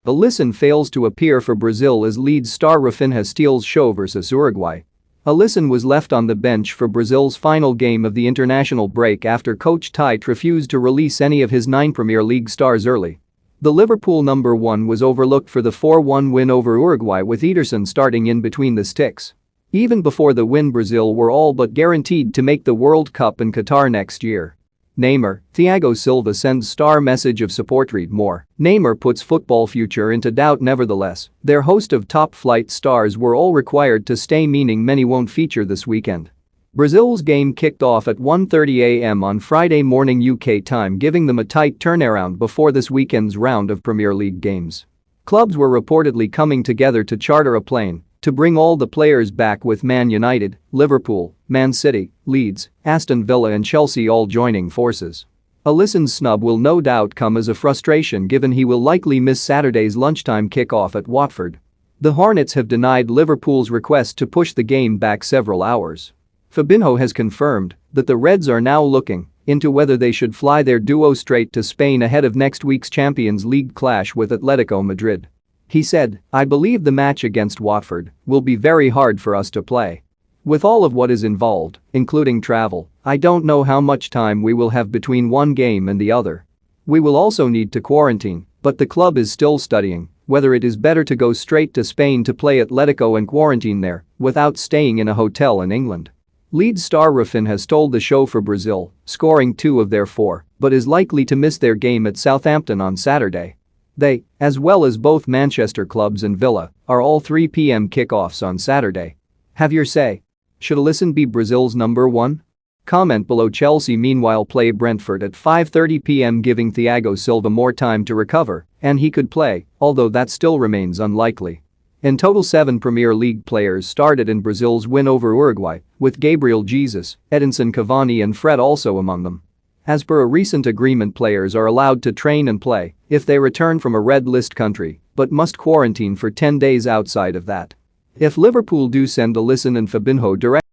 Alisson fails to appear for Brazil as Leeds star Raphinha steals show versus Uruguay. Alisson was left on the bench for Brazil's final game of the international break after coach Tite refused to release any of his 9 Premier League stars early. The Liverpool number 1 was overlooked for the 4-1 win over Uruguay with Ederson starting in between the sticks. Even before the win, Brazil were all but guaranteed to make the World Cup in Qatar next year. Neymar, Thiago Silva sends star message of support. Read more. Neymar puts football future into doubt. Nevertheless, their host of top-flight stars were all required to stay, meaning many won't feature this weekend. Brazil's game kicked off at 1:30 a.m. on Friday morning UK time, giving them a tight turnaround before this weekend's round of Premier League games. Clubs were reportedly coming together to charter a plane to bring all the players back, with Man United, Liverpool, Man City, Leeds, Aston Villa and Chelsea all joining forces. Alisson's snub will no doubt come as a frustration, given he will likely miss Saturday's lunchtime kickoff at Watford. The Hornets have denied Liverpool's request to push the game back several hours. Fabinho has confirmed that the Reds are now looking into whether they should fly their duo straight to Spain ahead of next week's Champions League clash with Atletico Madrid. He said, "I believe the match against Watford will be very hard for us to play. With all of what is involved, including travel, I don't know how much time we will have between one game and the other. We will also need to quarantine, but the club is still studying whether it is better to go straight to Spain to play Atletico and quarantine there without staying in a hotel in England." Leeds star Raphinha has told the show for Brazil, scoring 2 of their 4, but is likely to miss their game at Southampton on Saturday. They, as well as both Manchester clubs and Villa, are all 3 p.m. kickoffs on Saturday. Have your say. Should Alisson be Brazil's number 1? Comment below. Chelsea meanwhile play Brentford at 5:30 p.m., giving Thiago Silva more time to recover, and he could play, although that still remains unlikely. In total, 7 Premier League players started in Brazil's win over Uruguay, with Gabriel Jesus, Edinson Cavani and Fred also among them. As per a recent agreement, players are allowed to train and play if they return from a red list country, but must quarantine for 10 days outside of that. If Liverpool do send Alisson and Fabinho direct